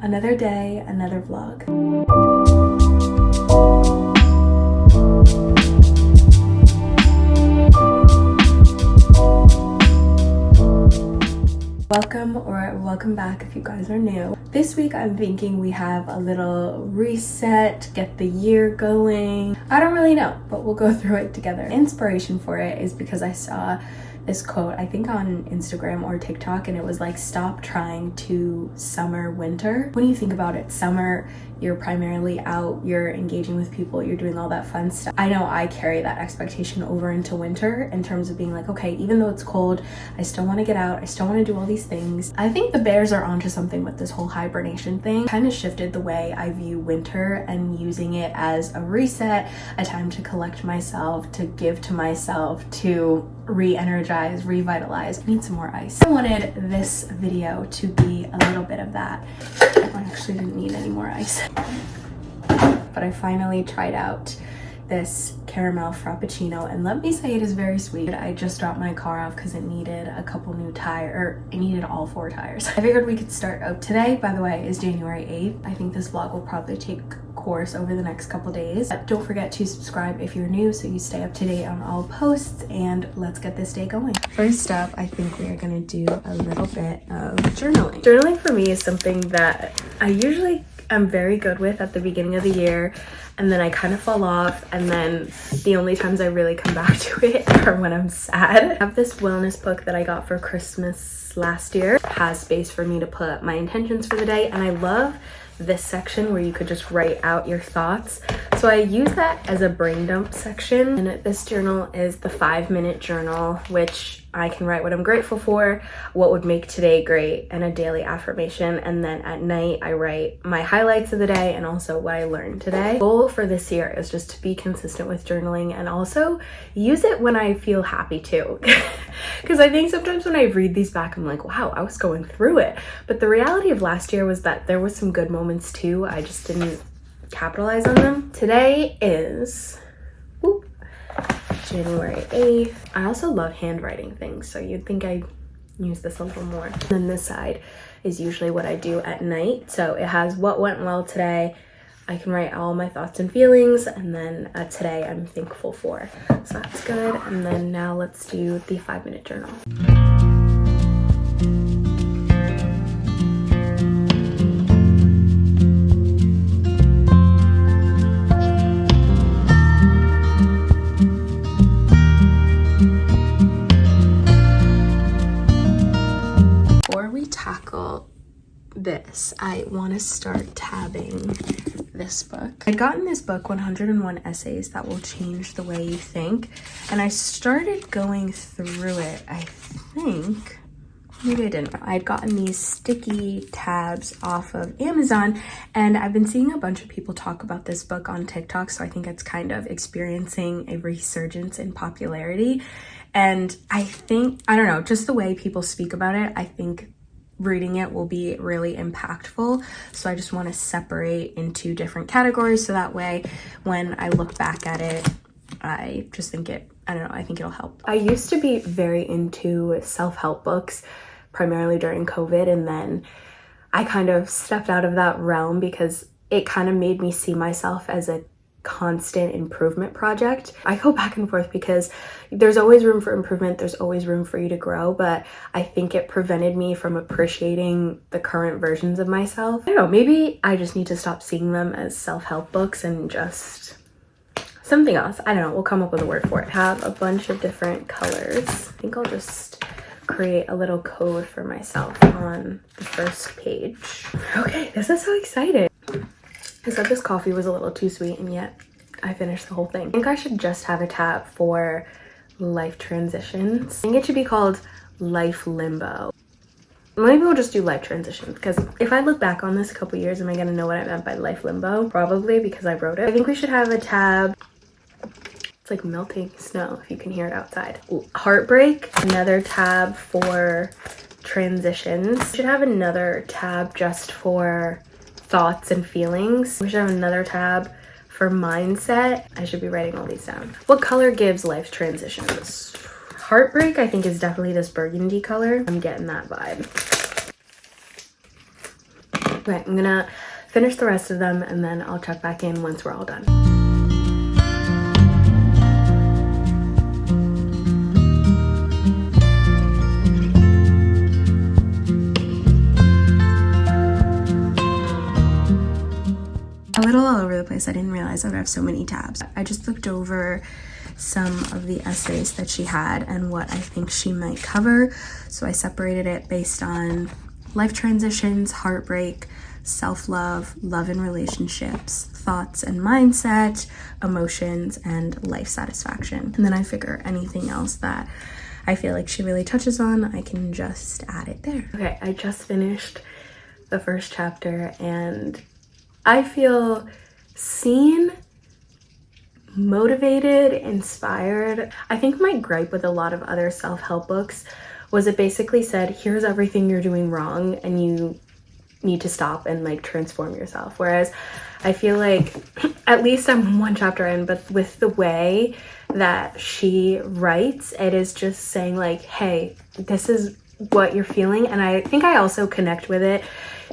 Another day, another vlog. Welcome back if you guys are new. This week I'm thinking we have a little reset, get the year going. I don't really know, but we'll go through it together. Inspiration for it is because I saw this quote, I think on Instagram or TikTok, and it was like, stop trying to summer winter. When you think about it, summer, you're primarily out, you're engaging with people, you're doing all that fun stuff. I know I carry that expectation over into winter in terms of being like, okay, even though it's cold, I still want to get out, I still want to do all these things. I think the bears are onto something with this whole hibernation thing. Kind of shifted the way I view winter and using it as a reset, a time to collect myself, to give to myself, to re-energize, revitalize. I need some more ice. I wanted this video to be a little bit of that. I actually didn't need any more ice. But I finally tried out this caramel frappuccino, and let me say it is very sweet. I just dropped my car off because it needed a couple new tires, it needed all 4 tires. I figured we could start out today. By the way, is January 8th. I think this vlog will probably take course over the next couple days. Don't forget to subscribe if you're new so you stay up to date on all posts, and let's get this day going. First up, I think we are gonna do a little bit of journaling. Journaling for me is something that I'm very good with at the beginning of the year, and then I kind of fall off, and then the only times I really come back to it are when I'm sad. I have this wellness book that I got for Christmas last year. It has space for me to put my intentions for the day, and I love this section where you could just write out your thoughts. So I use that as a brain dump section, and this journal is the 5-minute journal, which I can write what I'm grateful for, what would make today great, and a daily affirmation. And then at night I write my highlights of the day and also what I learned today. The goal for this year is just to be consistent with journaling and also use it when I feel happy too. Because I think sometimes when I read these back, I'm like, wow, I was going through it. But the reality of last year was that there was some good moments too. I just didn't capitalize on them. Today is January 8th. I also love handwriting things, so you'd think I'd use this a little more. And then this side is usually what I do at night. So it has what went well today. I can write all my thoughts and feelings, and then today I'm thankful for. So that's good. And then now let's do the 5-minute journal. This, I want to start tabbing this book. I'd gotten this book, 101 Essays That Will Change the Way You Think, and I started going through it, I think. Maybe I didn't. I'd gotten these sticky tabs off of Amazon, and I've been seeing a bunch of people talk about this book on TikTok, so I think it's kind of experiencing a resurgence in popularity. And I think, I don't know, just the way people speak about it, I think reading it will be really impactful. So I just want to separate into different categories so that way when I look back at it, I just think I think it'll help. I used to be very into self-help books, primarily during COVID, and then I kind of stepped out of that realm because it kind of made me see myself as a constant improvement project. I go back and forth because there's always room for improvement, there's always room for you to grow, but I think it prevented me from appreciating the current versions of myself. I don't know, maybe I just need to stop seeing them as self-help books and just something else. I don't know, we'll come up with a word for it. I have a bunch of different colors. I think I'll just create a little code for myself on the first page. Okay, this is so exciting. I said this coffee was a little too sweet, and yet I finished the whole thing. I think I should just have a tab for life transitions. I think it should be called Life Limbo. Maybe we'll just do life transitions, because if I look back on this a couple years, am I gonna know what I meant by life limbo? Probably, because I wrote it. I think we should have a tab. It's like melting snow if you can hear it outside. Ooh. Heartbreak, another tab for transitions. We should have another tab just for thoughts and feelings. We should have another tab for mindset. I should be writing all these down. What color gives life transitions? Heartbreak, I think, is definitely this burgundy color. I'm getting that vibe. Okay, I'm gonna finish the rest of them and then I'll check back in once we're all done. A little all over the place. I didn't realize I would have so many tabs. I just looked over some of the essays that she had and what I think she might cover. So I separated it based on life transitions, heartbreak, self-love, love and relationships, thoughts and mindset, emotions, and life satisfaction. And then I figure anything else that I feel like she really touches on, I can just add it there. Okay, I just finished the first chapter and I feel seen, motivated, inspired. I think my gripe with a lot of other self-help books was it basically said, here's everything you're doing wrong and you need to stop and like transform yourself. Whereas I feel like, at least I'm one chapter in, but with the way that she writes, it is just saying like, hey, this is what you're feeling. And I think I also connect with it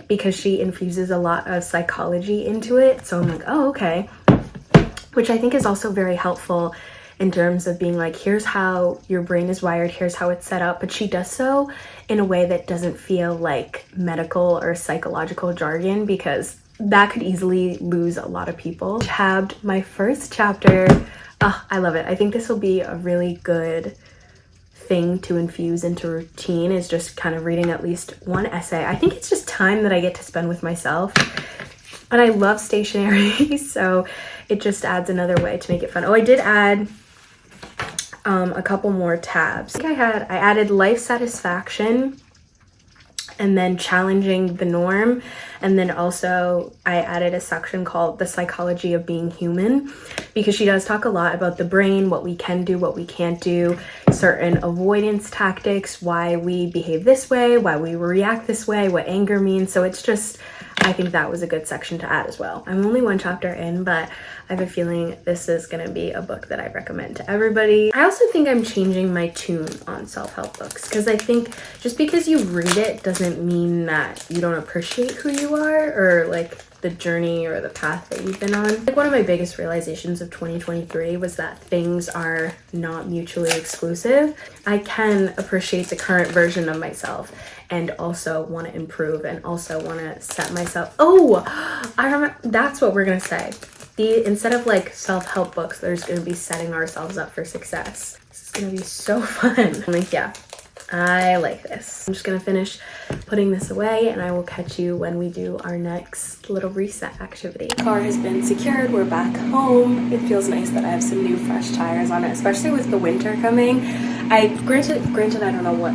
because she infuses a lot of psychology into it. So I'm like, oh, okay. Which I think is also very helpful in terms of being like, here's how your brain is wired, here's how it's set up. But she does so in a way that doesn't feel like medical or psychological jargon, because that could easily lose a lot of people. Tabbed my first chapter. Oh, I love it. I think this will be a really good thing to infuse into routine, is just kind of reading at least one essay. I think it's just time that I get to spend with myself. And I love stationery, so it just adds another way to make it fun. Oh, I did add a couple more tabs. I think I added life satisfaction and then challenging the norm. And then also I added a section called the psychology of being human, because she does talk a lot about the brain, what we can do, what we can't do, certain avoidance tactics, why we behave this way, why we react this way, what anger means. So it's just, I think that was a good section to add as well. I'm only one chapter in, but I have a feeling this is going to be a book that I recommend to everybody. I also think I'm changing my tune on self-help books, because I think just because you read it doesn't mean that you don't appreciate who you are or like the journey or the path that you've been on. Like, one of my biggest realizations of 2023 was that things are not mutually exclusive. I can appreciate the current version of myself and also want to improve and also want to set myself. Oh, I remember, that's what we're going to say. Instead of like self-help books, there's going to be setting ourselves up for success. This is going to be so fun. Like, yeah, I like this. I'm just going to finish putting this away and I will catch you when we do our next little reset activity. The car has been secured. We're back home. It feels nice that I have some new fresh tires on it, especially with the winter coming. Granted, I don't know what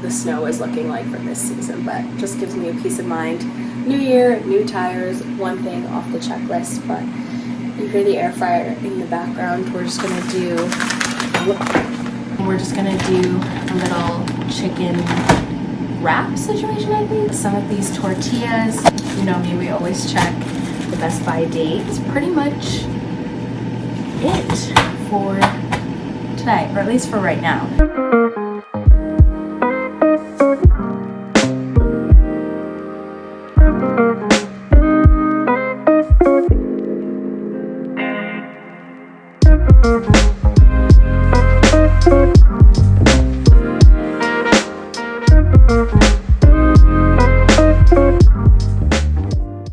the snow is looking like for this season, but it just gives me a peace of mind. New year, new tires, one thing off the checklist. But you hear the air fryer in the background. We're just gonna do a little chicken wrap situation, I think. Some of these tortillas, you know me, we always check the Best By date. It's pretty much it for today, or at least for right now.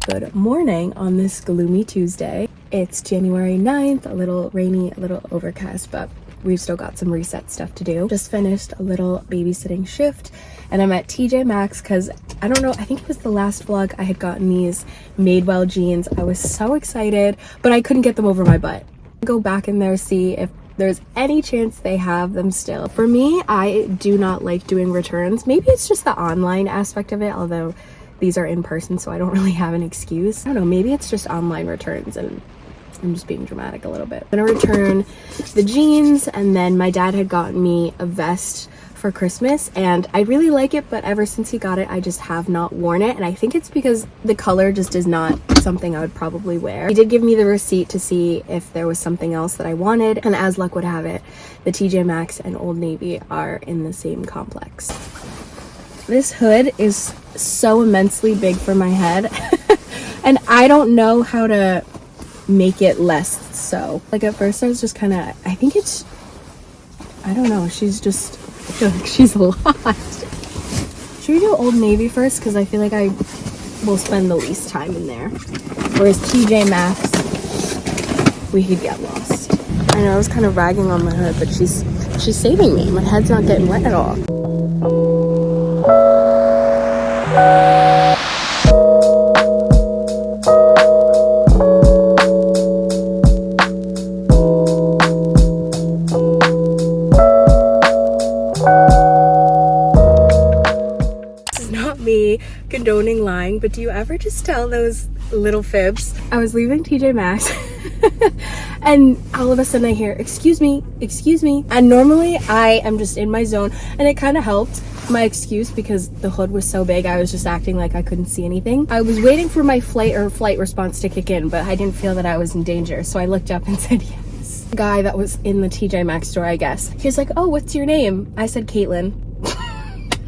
Good morning on this gloomy Tuesday. It's January 9th, a little rainy, a little overcast, but we've still got some reset stuff to do. Just finished a little babysitting shift and I'm at TJ Maxx because I don't know, I think it was the last vlog I had gotten these Madewell jeans. I was so excited, but I couldn't get them over my butt. Go back in there, see if there's any chance they have them still. For me, I do not like doing returns. Maybe it's just the online aspect of it, although these are in person, so I don't really have an excuse. I don't know, maybe it's just online returns and I'm just being dramatic a little bit. I'm gonna return the jeans, and then my dad had gotten me a vest for Christmas and I really like it, but ever since he got it, I just have not worn it. And I think it's because the color just is not something I would probably wear. He did give me the receipt to see if there was something else that I wanted. And as luck would have it, the TJ Maxx and Old Navy are in the same complex. This hood is so immensely big for my head and I don't know how to make it less so. Like at first I was just kind of, I think it's, I don't know, she's just, I feel like she's a lot. Should we do Old Navy first? Because I feel like I will spend the least time in there. Whereas TJ Maxx, we could get lost. I know I was kind of ragging on the hood, but she's saving me. My head's not getting wet at all. This is not me condoning lying, but do you ever just tell those little fibs? I was leaving TJ Maxx and all of a sudden I hear, excuse me, and normally I am just in my zone, and it kind of helped my excuse because the hood was so big. I was just acting like I couldn't see anything. I was waiting for my flight response to kick in, but I didn't feel that I was in danger, so I looked up and said yes. The guy that was in the TJ Maxx store, I guess, he was like, oh, what's your name? I said Caitlin.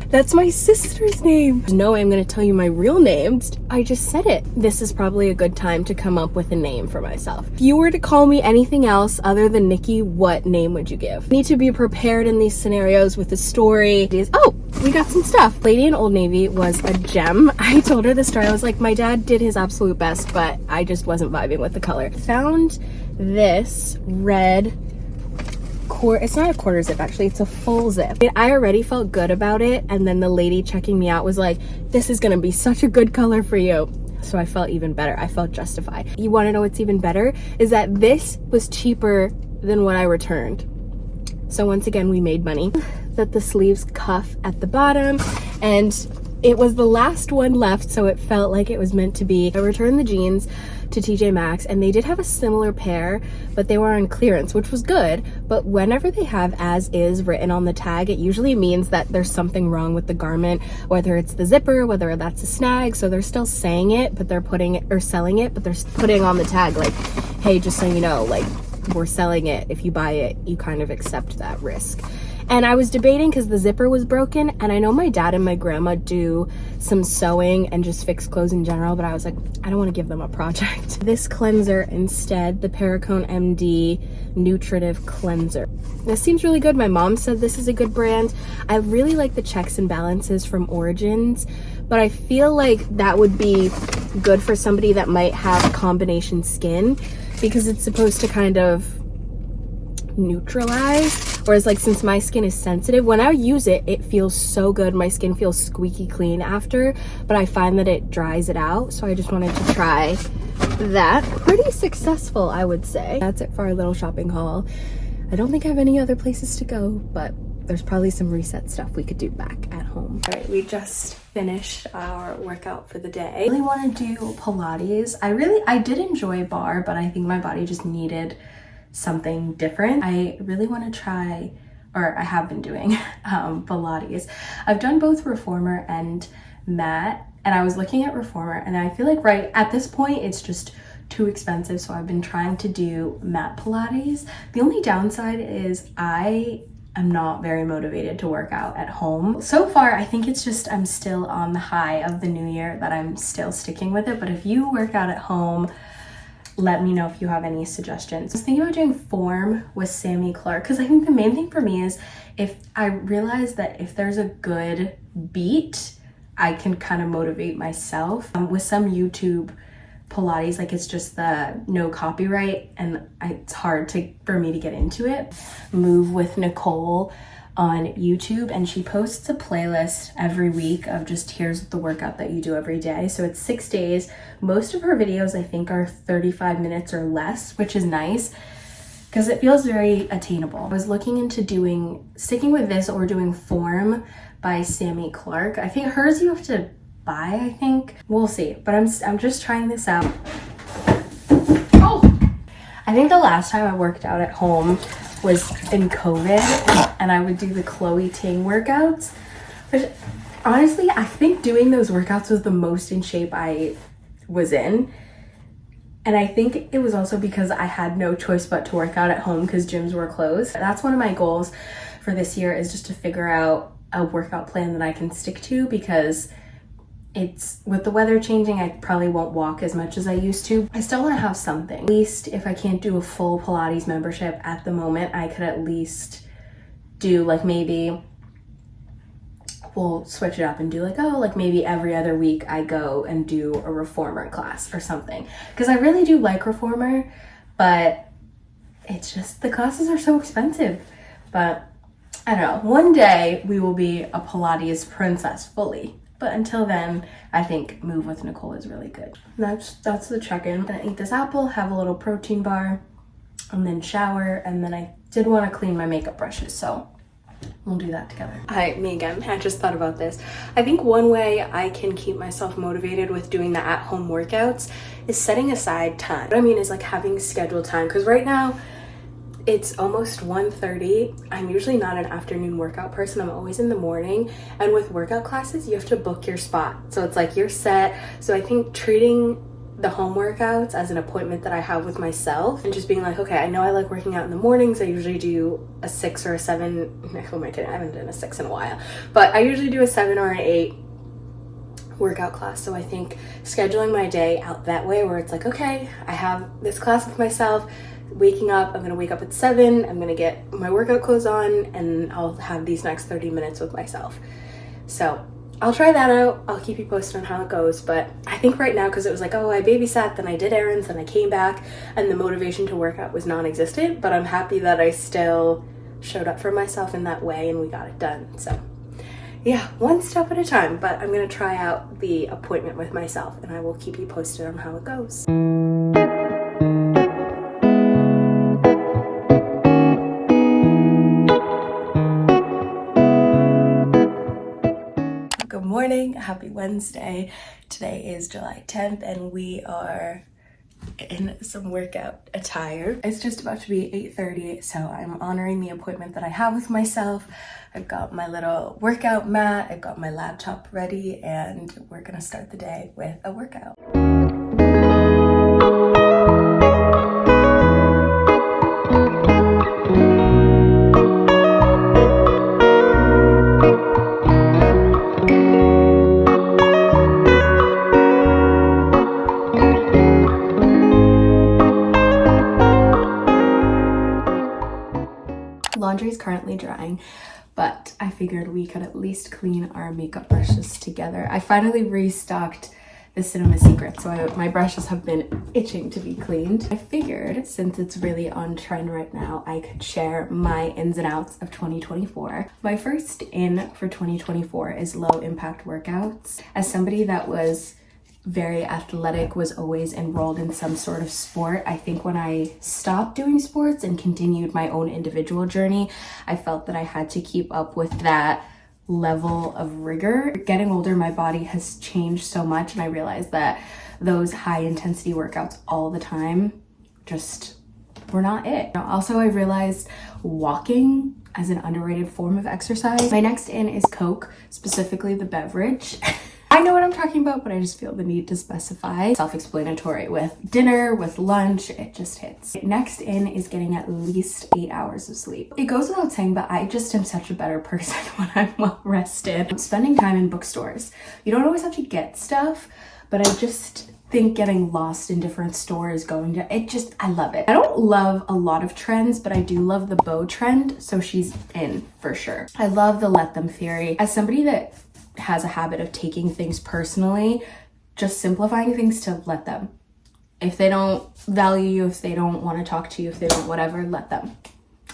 That's my sister's name. No, I'm gonna tell you my real name. I just said it. This is probably a good time to come up with a name for myself. If you were to call me anything else other than Nikki, what name would you give? I need to be prepared in these scenarios with a story. Oh, we got some stuff. Lady in Old Navy was a gem. I told her the story. I was like, my dad did his absolute best, but I just wasn't vibing with the color. Found this red, it's not a quarter zip actually, it's a full zip. I already felt good about it, and then the lady checking me out was like, this is gonna be such a good color for you. So I felt even better. I felt justified. You wanna know what's even better? Is that this was cheaper than what I returned. So once again, we made money. That the sleeves cuff at the bottom, and it was the last one left, so it felt like it was meant to be. I returned the jeans to TJ Maxx, and they did have a similar pair, but they were on clearance, which was good. But whenever they have as is written on the tag, it usually means that there's something wrong with the garment, whether it's the zipper, whether that's a snag. So they're still saying it, but they're putting it, or selling it, but they're putting on the tag like, hey, just so you know, like, we're selling it. If you buy it, you kind of accept that risk. And I was debating because the zipper was broken, and I know my dad and my grandma do some sewing and just fix clothes in general, but I was like, I don't want to give them a project. This cleanser instead, the Perricone MD Nutritive Cleanser. This seems really good. My mom said this is a good brand. I really like the checks and balances from Origins, but I feel like that would be good for somebody that might have combination skin, because it's supposed to kind of neutralize, whereas like since my skin is sensitive, when I use it, it feels so good. My skin feels squeaky clean after, but I find that it dries it out. So I just wanted to try that. Pretty successful, I would say. That's it for our little shopping haul. I don't think I have any other places to go, but there's probably some reset stuff we could do back at home. All right, we just finished our workout for the day. I really want to do Pilates. I did enjoy bar, but I think my body just needed something different. I really want to try, or I have been doing Pilates. I've done both reformer and mat, and I was looking at reformer, and I feel like right at this point it's just too expensive, so I've been trying to do mat Pilates. The only downside is I am not very motivated to work out at home. So far, I think it's just I'm still on the high of the new year that I'm still sticking with it, but if you work out at home, let me know if you have any suggestions. I was thinking about doing form with Sammy Clark, because I think the main thing for me is if I realize that if there's a good beat, I can kind of motivate myself. With some YouTube Pilates, like it's just the no copyright, and it's hard for me to get into it. Move with Nicole on YouTube, and she posts a playlist every week of just here's the workout that you do every day. So it's 6 days. Most of her videos I think are 35 minutes or less, which is nice because it feels very attainable. I was looking into sticking with this or doing Form by Sammy Clark. I think hers you have to buy, I think. We'll see, but I'm just trying this out. Oh! I think the last time I worked out at home was in COVID, and I would do the Chloe Ting workouts, which honestly I think doing those workouts was the most in shape I was in. And I think it was also because I had no choice but to work out at home because gyms were closed. That's one of my goals for this year, is just to figure out a workout plan that I can stick to, because it's with the weather changing, I probably won't walk as much as I used to. I still want to have something. At least if I can't do a full Pilates membership at the moment, I could at least do like, maybe we'll switch it up and do like, oh, like maybe every other week I go and do a reformer class or something. Because I really do like reformer, but it's just the classes are so expensive. But I don't know, one day we will be a Pilates princess fully. But until then, I think Move with Nicole is really good. That's the check-in. I'm gonna eat this apple, have a little protein bar, and then shower. And then I did want to clean my makeup brushes, so we'll do that together. Hi, me again. I just thought about this. I think one way I can keep myself motivated with doing the at-home workouts is setting aside time. What I mean is like having scheduled time, because right now, it's almost 1:30. I'm usually not an afternoon workout person. I'm always in the morning. And with workout classes, you have to book your spot. So it's like you're set. So I think treating the home workouts as an appointment that I have with myself and just being like, okay, I know I like working out in the mornings. I usually do a 6 or a 7. Who am I kidding? I haven't done a 6 in a while. But I usually do a 7 or an 8 workout class. So I think scheduling my day out that way, where it's like, okay, I have this class with myself. Waking up, I'm gonna wake up at 7, I'm gonna get my workout clothes on, and I'll have these next 30 minutes with myself. So I'll try that out. I'll keep you posted on how it goes. But I think right now, because it was like, oh, I babysat, then I did errands, then I came back, and the motivation to work out was non-existent. But I'm happy that I still showed up for myself in that way, and we got it done. So yeah, one step at a time. But I'm gonna try out the appointment with myself, and I will keep you posted on how it goes. Good morning, happy Wednesday. Today is July 10th and we are in some workout attire. It's just about to be 8:30, so I'm honoring the appointment that I have with myself. I've got my little workout mat, I've got my laptop ready, and we're gonna start the day with a workout. Laundry is currently drying, but I figured we could at least clean our makeup brushes together. I finally restocked the Cinema Secret, so my brushes have been itching to be cleaned. I figured, since it's really on trend right now, I could share my ins and outs of 2024. My first in for 2024 is low impact workouts. As somebody that was very athletic, was always enrolled in some sort of sport, I think when I stopped doing sports and continued my own individual journey, I felt that I had to keep up with that level of rigor. Getting older, my body has changed so much, and I realized that those high intensity workouts all the time just were not it. Also, I realized walking as an underrated form of exercise. My next in is Coke, specifically the beverage. I know what I'm talking about, but I just feel the need to specify. Self-explanatory. With dinner, with lunch, it just hits. Next in is getting at least 8 hours of sleep. It goes without saying, but I just am such a better person when I'm well rested. Spending time in bookstores. You don't always have to get stuff, but I just think getting lost in different stores, I love it. I don't love a lot of trends, but I do love the bow trend, so she's in for sure. I love the let them theory. As somebody that has a habit of taking things personally, just simplifying things to let them. If they don't value you, if they don't want to talk to you, if they don't whatever, let them.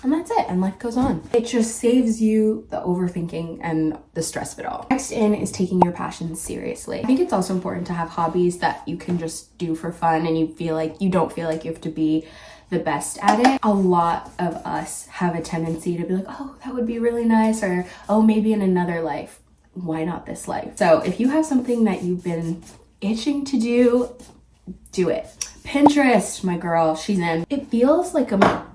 And that's it, and life goes on. It just saves you the overthinking and the stress of it all. Next in is taking your passions seriously. I think it's also important to have hobbies that you can just do for fun, and you don't feel like you have to be the best at it. A lot of us have a tendency to be like, oh, that would be really nice, or oh, maybe in another life. Why not this life? So if you have something that you've been itching to do it. Pinterest, my girl, she's in. It feels like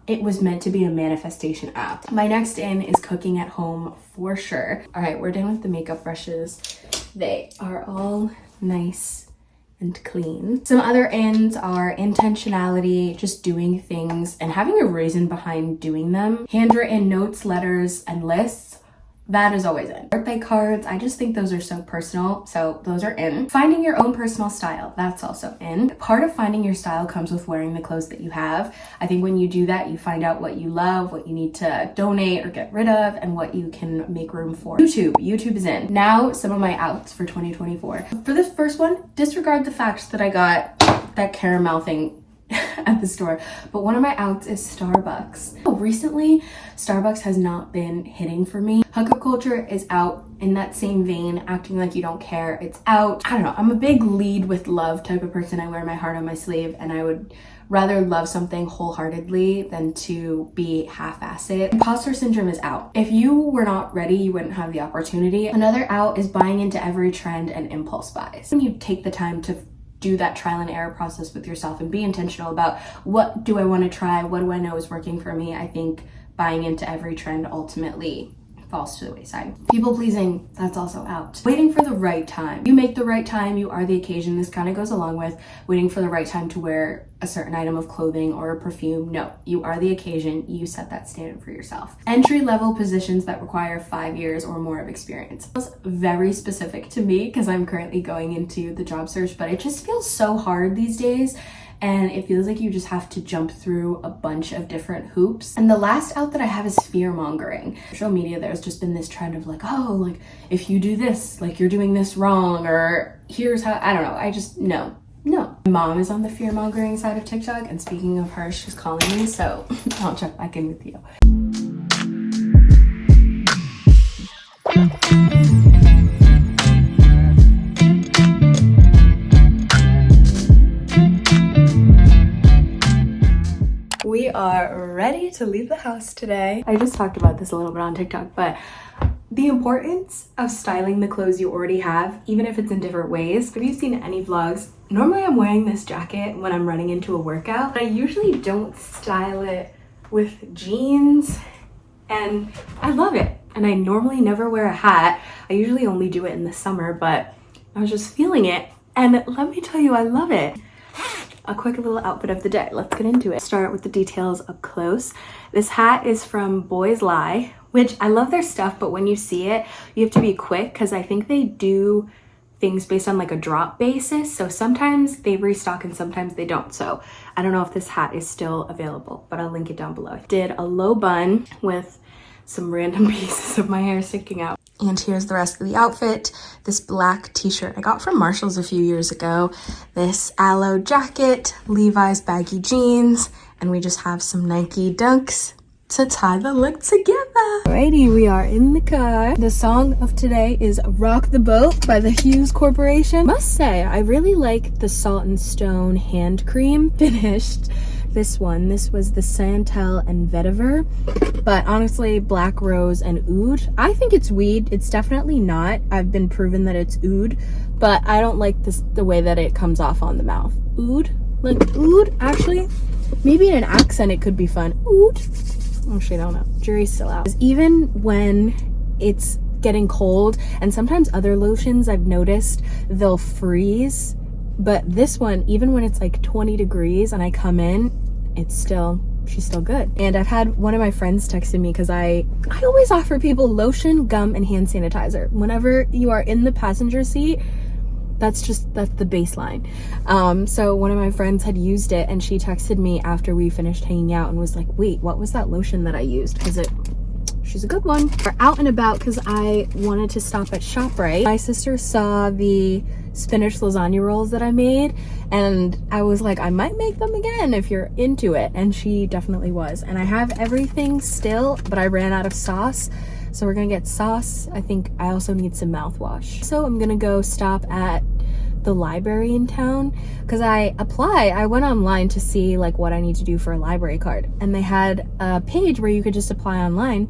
it was meant to be a manifestation app. My next in is cooking at home for sure. All right, we're done with the makeup brushes. They are all nice and clean. Some other ins are intentionality, just doing things and having a reason behind doing them. Handwritten notes, letters, and lists. That is always in. Birthday cards, I just think those are so personal, so those are in. Finding your own personal style, that's also in. Part of finding your style comes with wearing the clothes that you have. I think when you do that, you find out what you love, what you need to donate or get rid of, and what you can make room for. YouTube is in. Now, some of my outs for 2024. For this first one, disregard the fact that I got that caramel thing at the store, but one of my outs is Starbucks. Recently, Starbucks has not been hitting for me. Hookup culture is out in that same vein, acting like you don't care. It's out. I don't know. I'm a big lead with love type of person. I wear my heart on my sleeve, and I would rather love something wholeheartedly than to be half-assed. Imposter syndrome is out. If you were not ready, you wouldn't have the opportunity. Another out is buying into every trend and impulse buys. When you take the time to do that trial and error process with yourself and be intentional about what do I want to try, what do I know is working for me, I think buying into every trend ultimately falls to the wayside. People pleasing, that's also out. Waiting for the right time. You make the right time, you are the occasion. This kind of goes along with waiting for the right time to wear a certain item of clothing or a perfume. No, you are the occasion. You set that standard for yourself. Entry-level positions that require 5 years or more of experience. That's very specific to me because I'm currently going into the job search, but it just feels so hard these days. And it feels like you just have to jump through a bunch of different hoops. And the last out that I have is fear mongering. Social media, there's just been this trend of like, oh, like if you do this, like you're doing this wrong, or here's how, I don't know. I just, no. My mom is on the fear mongering side of TikTok, and speaking of her, she's calling me, so I'll check back in with you. We are ready to leave the house today. I just talked about this a little bit on TikTok, but the importance of styling the clothes you already have, even if it's in different ways. Have you seen any vlogs? Normally I'm wearing this jacket when I'm running into a workout, but I usually don't style it with jeans, and I love it. And I normally never wear a hat. I usually only do it in the summer, but I was just feeling it, and let me tell you, I love it. A quick little outfit of the day. Let's get into it. Start with the details up close. This hat is from Boys Lie, which I love their stuff, but when you see it, you have to be quick because I think they do things based on like a drop basis. So sometimes they restock and sometimes they don't. So I don't know if this hat is still available, but I'll link it down below. Did a low bun with some random pieces of my hair sticking out. And here's the rest of the outfit. This black t-shirt I got from Marshall's a few years ago. This aloe jacket, Levi's baggy jeans, and we just have some Nike Dunks to tie the look together. Alrighty, we are in the car. The song of today is Rock the Boat by the Hughes Corporation. Must say, I really like the Salt and Stone hand cream finished. This was the Santal and Vetiver, but honestly, Black Rose and Oud. I think it's weed. It's definitely not. I've been proven that it's oud, but I don't like the way that it comes off on the mouth. Oud? Like oud? Actually, maybe in an accent it could be fun. Oud? Actually, I don't know. Jury's still out. Even when it's getting cold, and sometimes other lotions I've noticed, they'll freeze. But this one, even when it's like 20 degrees and I come in, she's still good. And I've had one of my friends texted me because I always offer people lotion, gum, and hand sanitizer. Whenever you are in the passenger seat, that's the baseline. So one of my friends had used it and she texted me after we finished hanging out and was like, wait, what was that lotion that I used? Because she's a good one. We're out and about because I wanted to stop at ShopRite. My sister saw the spinach lasagna rolls that I made, and I was like, I might make them again if you're into it, and she definitely was. And I have everything still, but I ran out of sauce, so we're gonna get sauce. I think I also need some mouthwash. So I'm gonna go stop at the library in town because I went online to see like what I need to do for a library card, and they had a page where you could just apply online.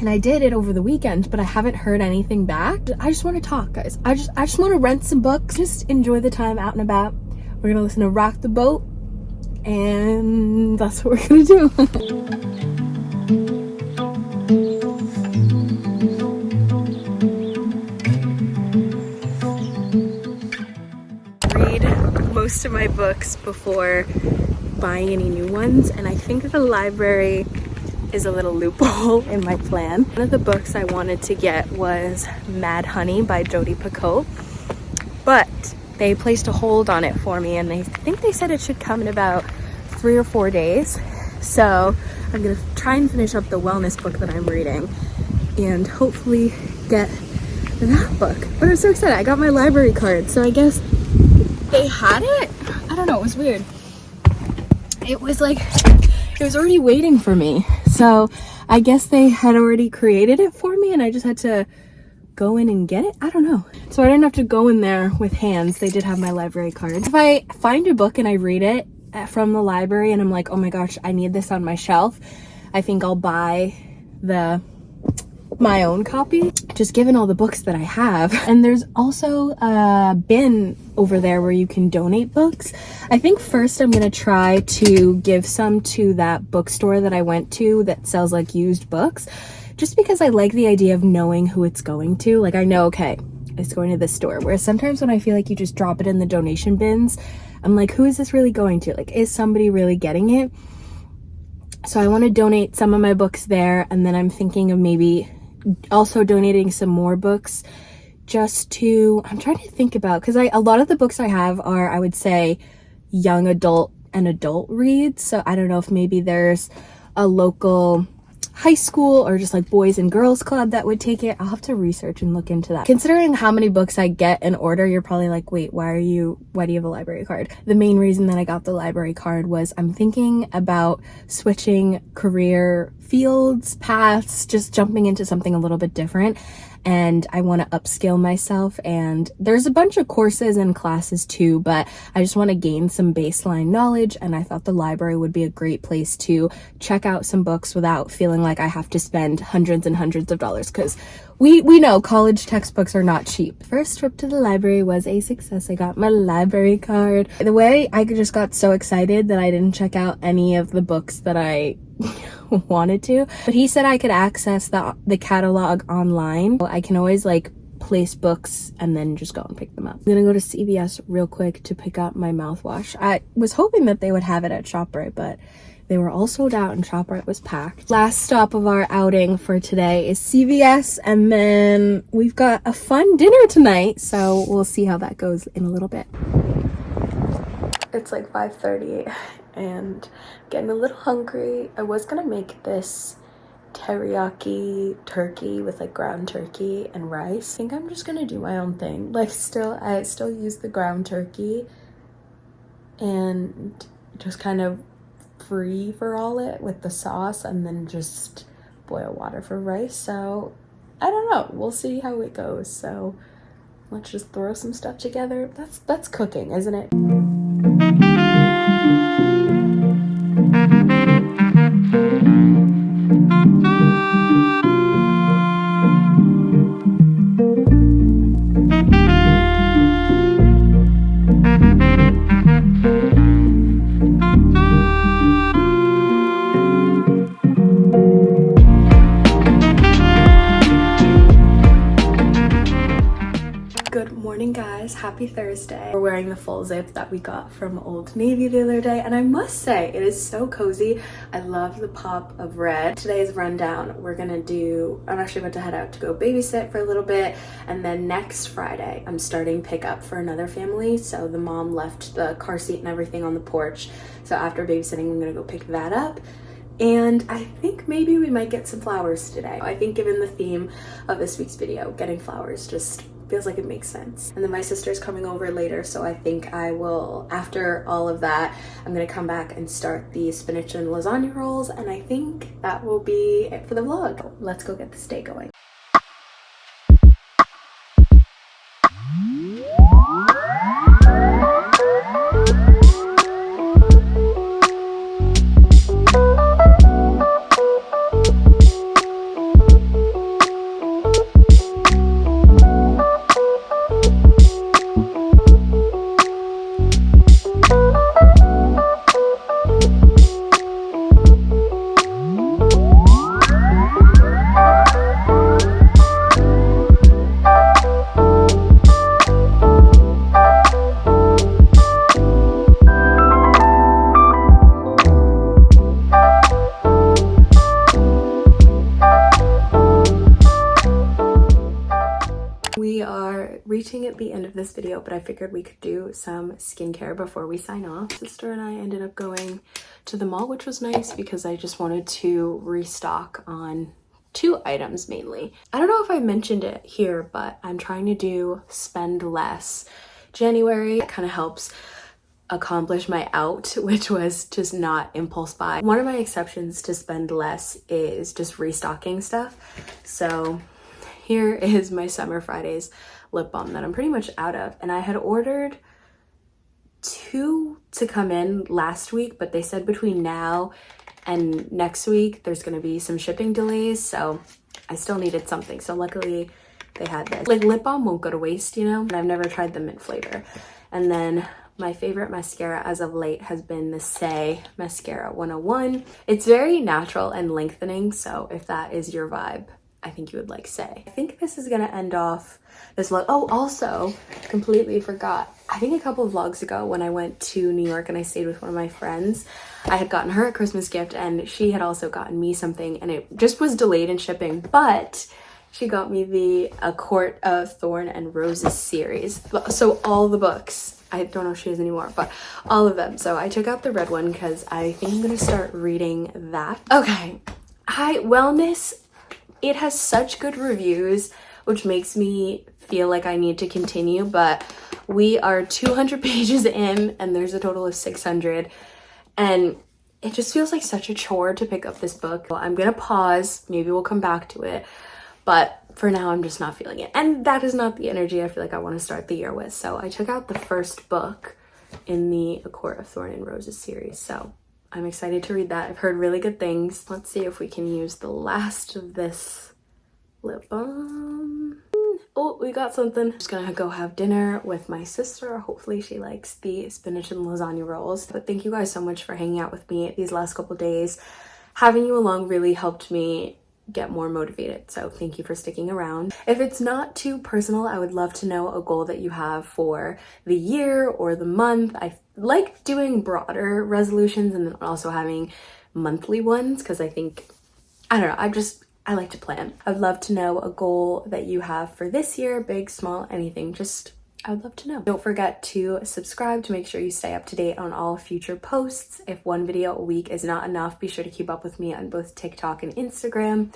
And I did it over the weekend, but I haven't heard anything back. I just want to talk, guys. I just want to rent some books, just enjoy the time out and about. We're gonna listen to Rock the Boat, and that's what we're gonna do. Read most of my books before buying any new ones, and I think the library is a little loophole in my plan. One of the books I wanted to get was Mad Honey by Jodi Picoult, but they placed a hold on it for me, and I think they said it should come in about 3 or 4 days. So I'm gonna try and finish up the wellness book that I'm reading and hopefully get that book. But I'm so excited. I got my library card, so I guess they had it. I don't know, it was weird. It was like, it was already waiting for me. So I guess they had already created it for me and I just had to go in and get it. I don't know. So I didn't have to go in there with hands. They did have my library card. If I find a book and I read it from the library and I'm like, oh my gosh, I need this on my shelf, I think I'll buy my own copy, just given all the books that I have. And there's also a bin over there where you can donate books. I think first I'm gonna try to give some to that bookstore that I went to that sells like used books, just because I like the idea of knowing who it's going to. Like I know, okay, it's going to this store. Whereas sometimes when I feel like you just drop it in the donation bins, I'm like, who is this really going to? Like, is somebody really getting it? So I want to donate some of my books there, and then I'm thinking of maybe also donating some more books just to, I'm trying to think about, because a lot of the books I have are, I would say, young adult and adult reads. So I don't know if maybe there's a local high school or just like boys and girls club that would take it. I'll have to research and look into that. Considering how many books I get in order, you're probably like, wait, why do you have a library card? The main reason that I got the library card was I'm thinking about switching career fields, paths, just jumping into something a little bit different. And I want to upskill myself, and there's a bunch of courses and classes too, but I just want to gain some baseline knowledge, and I thought the library would be a great place to check out some books without feeling like I have to spend hundreds and hundreds of dollars, because we know college textbooks are not cheap. First trip to the library was a success. I got my library card. The way I just got so excited that I didn't check out any of the books that I wanted to, but he said I could access the catalog online. I can always like place books and then just go and pick them up. I'm gonna go to CVS real quick to pick up my mouthwash. I was hoping that they would have it at ShopRite, but they were all sold out and ShopRite was packed. Last stop of our outing for today is CVS, and then we've got a fun dinner tonight, so we'll see how that goes in a little bit. It's like 5:30 and getting a little hungry. I was gonna make this teriyaki turkey with like ground turkey and rice. I think I'm just gonna do my own thing. Like I still use the ground turkey and just kind of free for all it with the sauce, and then just boil water for rice. So I don't know, we'll see how it goes. So let's just throw some stuff together. That's cooking, isn't it? Happy Thursday. We're wearing the full zip that we got from Old Navy the other day, and I must say it is so cozy. I love the pop of red. Today's rundown, I'm actually about to head out to go babysit for a little bit, and then next Friday I'm starting pickup for another family. So the mom left the car seat and everything on the porch, so after babysitting I'm gonna go pick that up. And I think maybe we might get some flowers today. I think given the theme of this week's video, getting flowers just feels like it makes sense. And then my sister's coming over later, so I think I will, after all of that, I'm gonna come back and start the spinach and lasagna rolls, and I think that will be it for the vlog. Let's go get this day going. the end of this video, but I figured we could do some skincare before we sign off. Sister and I ended up going to the mall, which was nice because I just wanted to restock on 2 items mainly. I don't know if I mentioned it here, but I'm trying to do spend less January. It kind of helps accomplish my out, which was just not impulse buy. One of my exceptions to spend less is just restocking stuff. So here is my Summer Fridays lip balm that I'm pretty much out of, and I had ordered 2 to come in last week, but they said between now and next week there's gonna be some shipping delays, so I still needed something. So luckily they had this. Like, lip balm won't go to waste, you know, and I've never tried the mint flavor. And then my favorite mascara as of late has been the Say Mascara 101. It's very natural and lengthening, so if that is your vibe, I think you would like Say. I think this is gonna end off this vlog. Oh, also, completely forgot. I think a couple of vlogs ago when I went to New York and I stayed with one of my friends, I had gotten her a Christmas gift and she had also gotten me something, and it just was delayed in shipping, but she got me the A Court of Thorn and Roses series. So all the books. I don't know if she is anymore, but all of them. So I took out the red one because I think I'm gonna start reading that. Okay, Wellness. It has such good reviews, which makes me feel like I need to continue, but we are 200 pages in and there's a total of 600, and it just feels like such a chore to pick up this book. I'm gonna pause, maybe we'll come back to it, but for now I'm just not feeling it, and that is not the energy I feel like I want to start the year with. So I took out the first book in the A Court of Thorn and Roses series, so I'm excited to read that. I've heard really good things. Let's see if we can use the last of this lip balm. Oh, we got something. Just gonna go have dinner with my sister. Hopefully she likes the spinach and lasagna rolls. But thank you guys so much for hanging out with me these last couple days. Having you along really helped me get more motivated, so thank you for sticking around. If it's not too personal, I would love to know a goal that you have for the year or the month. I like doing broader resolutions and then also having monthly ones because I think, I don't know, I like to plan. I would love to know a goal that you have for this year, big, small, anything. Just, I would love to know. Don't forget to subscribe to make sure you stay up to date on all future posts. If one video a week is not enough, be sure to keep up with me on both TikTok and Instagram.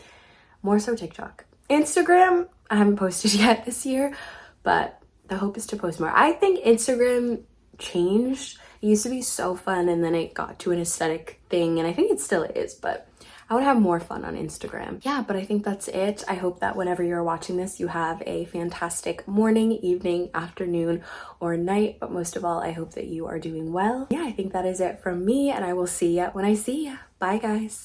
More so TikTok. Instagram, I haven't posted yet this year, but the hope is to post more. I think Instagram changed. It used to be so fun and then it got to an aesthetic thing, and I think it still is, but I would have more fun on Instagram. Yeah, but I think that's it. I hope that whenever you're watching this, you have a fantastic morning, evening, afternoon, or night. But most of all, I hope that you are doing well. Yeah, I think that is it from me, and I will see ya when I see ya. Bye, guys.